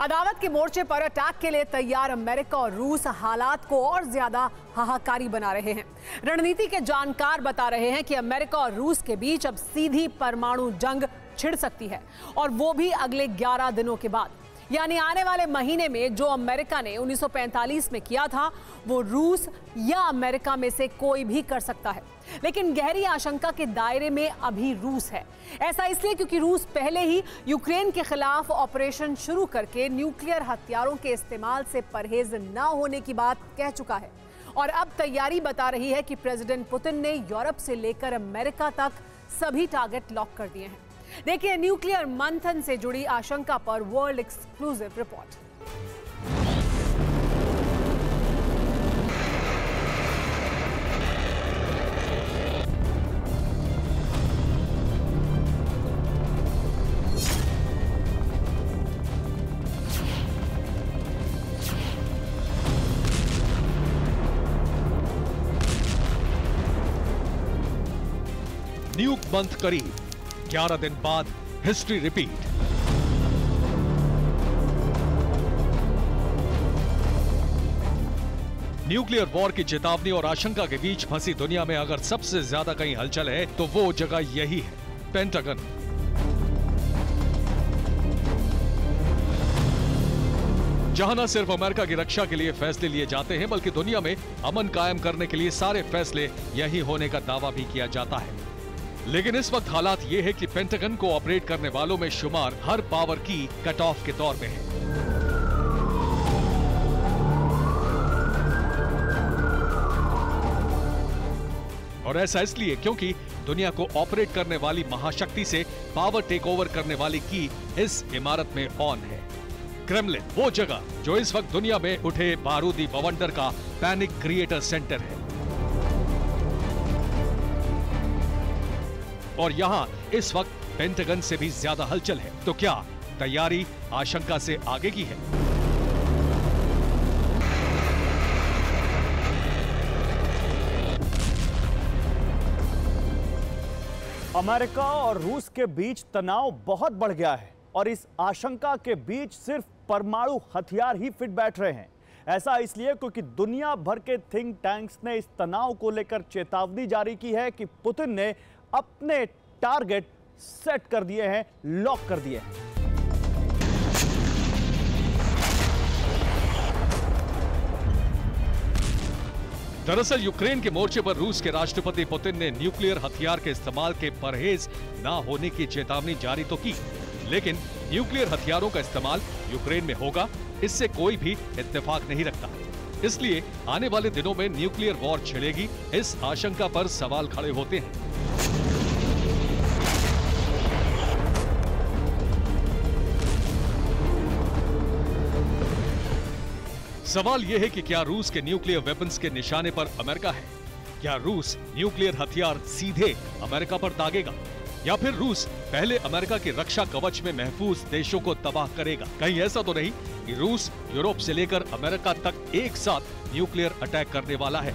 अदावत के मोर्चे पर अटैक के लिए तैयार अमेरिका और रूस हालात को और ज्यादा हाहाकारी बना रहे हैं। रणनीति के जानकार बता रहे हैं कि अमेरिका और रूस के बीच अब सीधी परमाणु जंग छिड़ सकती है, और वो भी अगले 11 दिनों के बाद। यानी आने वाले महीने में जो अमेरिका ने 1945 में किया था, वो रूस या अमेरिका में से कोई भी कर सकता है। लेकिन गहरी आशंका के दायरे में अभी रूस है। ऐसा इसलिए क्योंकि रूस पहले ही यूक्रेन के खिलाफ ऑपरेशन शुरू करके न्यूक्लियर हथियारों के इस्तेमाल से परहेज न होने की बात कह चुका है, और अब तैयारी बता रही है कि प्रेसिडेंट पुतिन ने यूरोप से लेकर अमेरिका तक सभी टारगेट लॉक कर दिए हैं। देखिए न्यूक्लियर मंथन से जुड़ी आशंका पर वर्ल्ड एक्सक्लूसिव रिपोर्ट। न्यूक मंथ करीब, 11 दिन बाद हिस्ट्री रिपीट। न्यूक्लियर वॉर की चेतावनी और आशंका के बीच फंसी दुनिया में अगर सबसे ज्यादा कहीं हलचल है तो वो जगह यही है, पेंटागन। जहां न सिर्फ अमेरिका की रक्षा के लिए फैसले लिए जाते हैं, बल्कि दुनिया में अमन कायम करने के लिए सारे फैसले यही होने का दावा भी किया जाता है। लेकिन इस वक्त हालात ये है कि पेंटागन को ऑपरेट करने वालों में शुमार हर पावर की कट ऑफ के तौर पे है। और ऐसा इसलिए क्योंकि दुनिया को ऑपरेट करने वाली महाशक्ति से पावर टेक ओवर करने वाली की इस इमारत में ऑन है। क्रेमलिन, वो जगह जो इस वक्त दुनिया में उठे बारूदी बवंडर का पैनिक क्रिएटर सेंटर है। और यहां इस वक्त पेंटागन से भी ज्यादा हलचल है। तो क्या तैयारी आशंका से आगे की है? अमेरिका और रूस के बीच तनाव बहुत बढ़ गया है, और इस आशंका के बीच सिर्फ परमाणु हथियार ही फिट बैठ रहे हैं। ऐसा इसलिए क्योंकि दुनिया भर के थिंक टैंक्स ने इस तनाव को लेकर चेतावनी जारी की है कि पुतिन ने अपने टारगेट सेट कर दिए हैं, लॉक कर दिए हैं। दरअसल यूक्रेन के मोर्चे पर रूस के राष्ट्रपति पुतिन ने न्यूक्लियर हथियार के इस्तेमाल के परहेज ना होने की चेतावनी जारी तो की, लेकिन न्यूक्लियर हथियारों का इस्तेमाल यूक्रेन में होगा, इससे कोई भी इत्तेफाक नहीं रखता। इसलिए आने वाले दिनों में न्यूक्लियर वॉर छिड़ेगी, इस आशंका पर सवाल खड़े होते हैं। सवाल यह है कि क्या रूस के न्यूक्लियर वेपन्स के निशाने पर अमेरिका है? क्या रूस न्यूक्लियर हथियार सीधे अमेरिका पर दागेगा, या फिर रूस पहले अमेरिका के रक्षा कवच में महफूज देशों को तबाह करेगा? कहीं ऐसा तो नहीं कि रूस यूरोप से लेकर अमेरिका तक एक साथ न्यूक्लियर अटैक करने वाला है?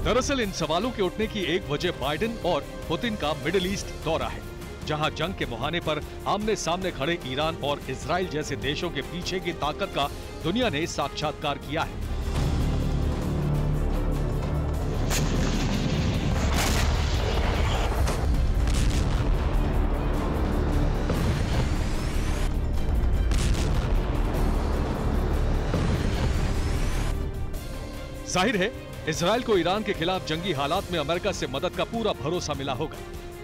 दरअसल इन सवालों के उठने की एक वजह बाइडेन और पुतिन का मिडिल ईस्ट दौरा है, जहां जंग के मुहाने पर आमने सामने खड़े ईरान और इजराइल जैसे देशों के पीछे की ताकत का दुनिया ने साक्षात्कार किया है। जाहिर है इजराइल को ईरान के खिलाफ जंगी हालात में अमेरिका से मदद का पूरा भरोसा मिला होगा,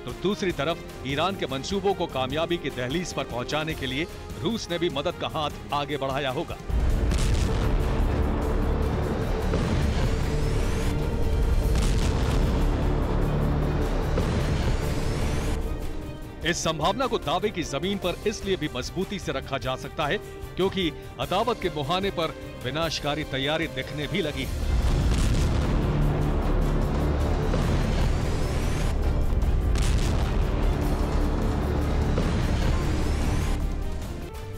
तो दूसरी तरफ ईरान के मंसूबों को कामयाबी की दहलीज पर पहुंचाने के लिए रूस ने भी मदद का हाथ आगे बढ़ाया होगा। इस संभावना को दावे की जमीन पर इसलिए भी मजबूती से रखा जा सकता है क्योंकि अदावत के मुहाने पर विनाशकारी तैयारी दिखने भी लगी है।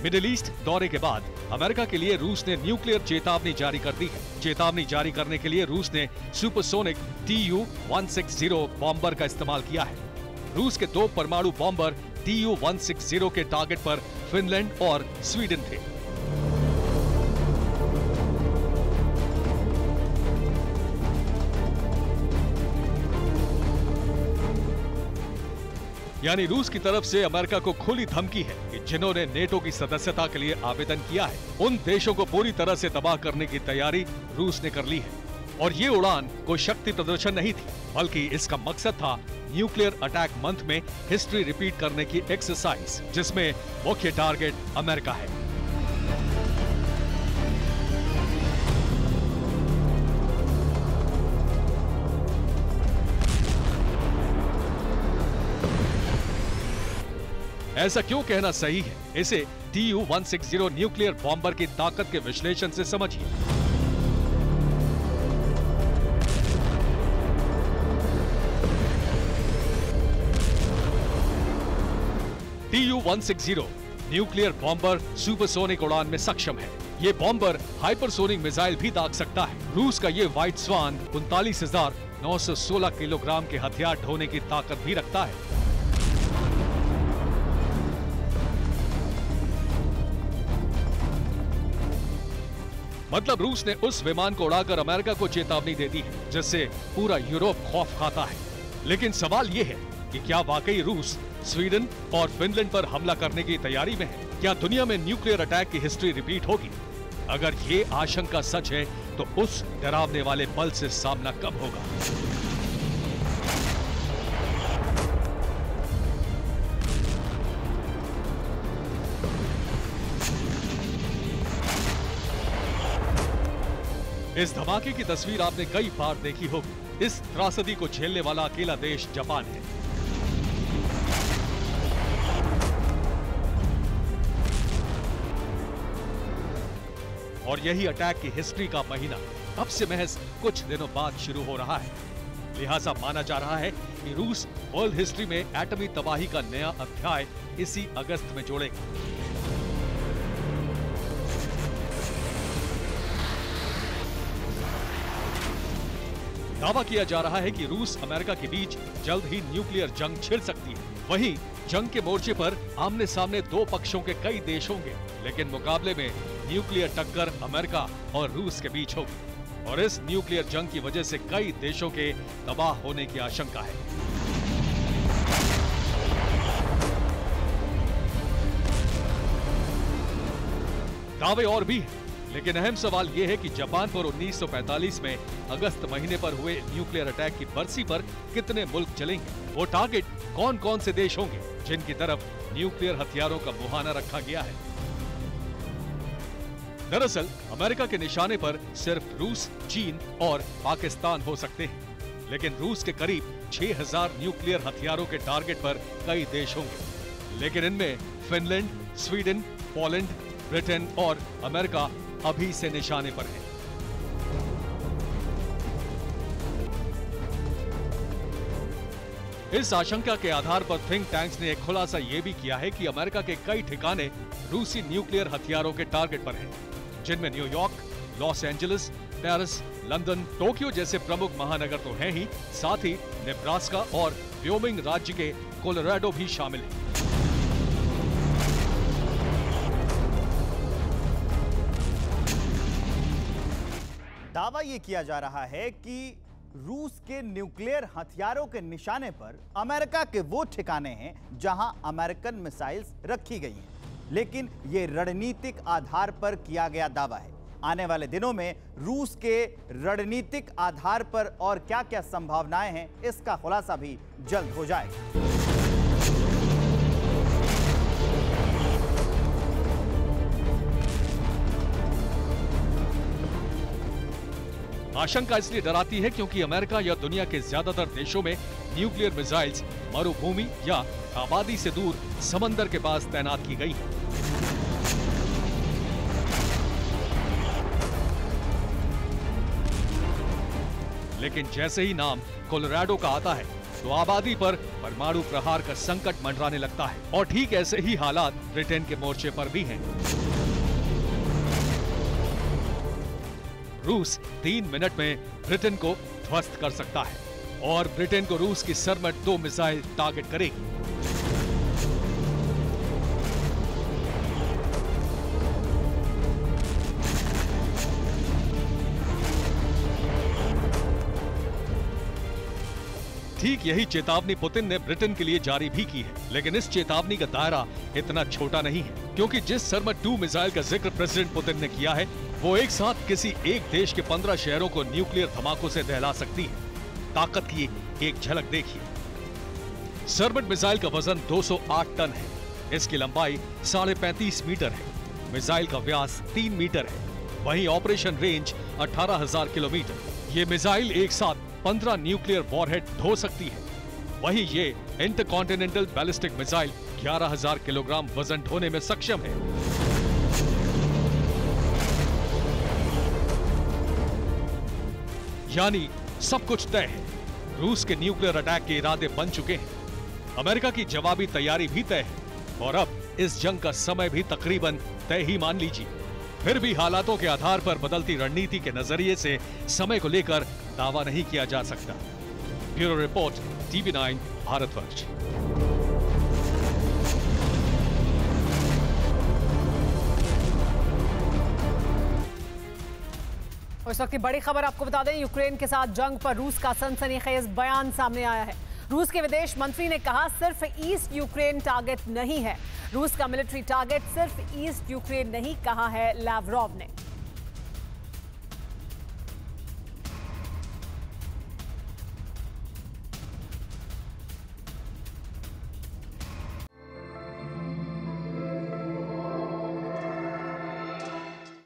मिडिल ईस्ट दौरे के बाद अमेरिका के लिए रूस ने न्यूक्लियर चेतावनी जारी कर दी है। चेतावनी जारी करने के लिए रूस ने सुपरसोनिक Tu-160 बॉम्बर का इस्तेमाल किया है। रूस के 2 परमाणु बॉम्बर Tu-160 के टारगेट पर फिनलैंड और स्वीडन थे। यानी रूस की तरफ से अमेरिका को खुली धमकी है कि जिन्होंने नेटो की सदस्यता के लिए आवेदन किया है, उन देशों को पूरी तरह से तबाह करने की तैयारी रूस ने कर ली है। और ये उड़ान कोई शक्ति प्रदर्शन नहीं थी, बल्कि इसका मकसद था न्यूक्लियर अटैक मंथ में हिस्ट्री रिपीट करने की एक्सरसाइज, जिसमें मुख्य टारगेट अमेरिका है। ऐसा क्यों कहना सही है, इसे Tu-160 न्यूक्लियर बॉम्बर की ताकत के विश्लेषण से समझिए। Tu-160 न्यूक्लियर बॉम्बर सुपरसोनिक उड़ान में सक्षम है। ये बॉम्बर हाइपरसोनिक मिसाइल भी दाग सकता है। रूस का ये व्हाइट स्वान 39,916 किलोग्राम के हथियार ढोने की ताकत भी रखता है। मतलब रूस ने उस विमान को उड़ाकर अमेरिका को चेतावनी दे दी है, जिससे पूरा यूरोप खौफ खाता है। लेकिन सवाल ये है कि क्या वाकई रूस स्वीडन और फिनलैंड पर हमला करने की तैयारी में है? क्या दुनिया में न्यूक्लियर अटैक की हिस्ट्री रिपीट होगी? अगर ये आशंका सच है तो उस डरावने वाले पल से सामना कब होगा? इस धमाके की तस्वीर आपने कई बार देखी होगी। इस त्रासदी को झेलने वाला अकेला देश जापान है। और यही अटैक की हिस्ट्री का महीना अब से महज कुछ दिनों बाद शुरू हो रहा है। लिहाजा माना जा रहा है कि रूस वर्ल्ड हिस्ट्री में एटमी तबाही का नया अध्याय इसी अगस्त में जोड़ेगा। दावा किया जा रहा है कि रूस अमेरिका के बीच जल्द ही न्यूक्लियर जंग छिड़ सकती है। वहीं जंग के मोर्चे पर आमने सामने 2 पक्षों के कई देश होंगे, लेकिन मुकाबले में न्यूक्लियर टक्कर अमेरिका और रूस के बीच होगी। और इस न्यूक्लियर जंग की वजह से कई देशों के तबाह होने की आशंका है। दावे और भी हैं, लेकिन अहम सवाल यह है कि जापान पर 1945 में अगस्त महीने पर हुए न्यूक्लियर अटैक की बरसी पर कितने मुल्क चलेंगे? वो टारगेट कौन कौन से देश होंगे जिनकी तरफ न्यूक्लियर हथियारों का मुहाना रखा गया है? दरअसल अमेरिका के निशाने पर सिर्फ रूस, चीन और पाकिस्तान हो सकते हैं, लेकिन रूस के करीब 6000 न्यूक्लियर हथियारों के टारगेट पर कई देश होंगे। लेकिन इनमें फिनलैंड, स्वीडन, पोलैंड, ब्रिटेन और अमेरिका अभी से निशाने पर है। इस आशंका के आधार पर थिंक टैंक्स ने एक खुलासा यह भी किया है कि अमेरिका के कई ठिकाने रूसी न्यूक्लियर हथियारों के टारगेट पर हैं, जिनमें New York, Los Angeles, Paris, London, Tokyo जैसे प्रमुख महानगर तो हैं ही, साथ ही नेब्रास्का और व्योमिंग राज्य के कोलोराडो भी शामिल हैं। दावा यह किया जा रहा है कि रूस के न्यूक्लियर हथियारों के निशाने पर अमेरिका के वो ठिकाने हैं जहां अमेरिकन मिसाइल्स रखी गई हैं, लेकिन यह रणनीतिक आधार पर किया गया दावा है। आने वाले दिनों में रूस के रणनीतिक आधार पर और क्या-क्या संभावनाएं हैं, इसका खुलासा भी जल्द हो जाएगा। आशंका इसलिए डराती है क्योंकि अमेरिका या दुनिया के ज्यादातर देशों में न्यूक्लियर मिसाइल्स मरुभूमि या आबादी से दूर समंदर के पास तैनात की गई है। लेकिन जैसे ही नाम कोलोराडो का आता है, तो आबादी पर परमाणु प्रहार का संकट मंडराने लगता है। और ठीक ऐसे ही हालात ब्रिटेन के मोर्चे पर भी हैं। रूस 3 मिनट में ब्रिटेन को ध्वस्त कर सकता है और ब्रिटेन को रूस की सरमट 2 मिसाइल टारगेट करेगी। ठीक यही चेतावनी पुतिन ने ब्रिटेन के लिए जारी भी की है, लेकिन इस चेतावनी का दायरा इतना छोटा नहीं है, क्योंकि जिस सरमट 2 मिसाइल का जिक्र प्रेसिडेंट पुतिन ने किया है वो एक साथ किसी एक देश के 15 शहरों को न्यूक्लियर धमाकों से दहला सकती है। ताकत की एक झलक देखिए। सरमट मिसाइल का वजन 208 टन है, इसकी लंबाई 35.5 मीटर है, मिसाइल का व्यास 3 मीटर है, वहीं ऑपरेशन रेंज 18,000 किलोमीटर। ये मिसाइल एक साथ 15 न्यूक्लियर वॉरहेड ढो सकती है। वहीं ये इंटरकॉन्टिनेंटल बैलिस्टिक मिसाइल 11,000 किलोग्राम वजन ढोने में सक्षम है। यानी सब कुछ तय है। रूस के न्यूक्लियर अटैक के इरादे बन चुके हैं। अमेरिका की जवाबी तैयारी भी तय है और अब इस जंग का समय भी तकरीबन तय ही मान लीजिए। फिर भी हालातों के आधार पर बदलती रणनीति के नजरिए से समय को लेकर दावा नहीं किया जा सकता। Bureau report, TV9 Bharatvarsh. इस वक्त की बड़ी खबर आपको बता दें, यूक्रेन के साथ जंग पर रूस का सनसनीखेज बयान सामने आया है। रूस के विदेश मंत्री ने कहा सिर्फ ईस्ट यूक्रेन टारगेट नहीं है। रूस का मिलिट्री टारगेट सिर्फ ईस्ट यूक्रेन नहीं कहा है लावरोव ने।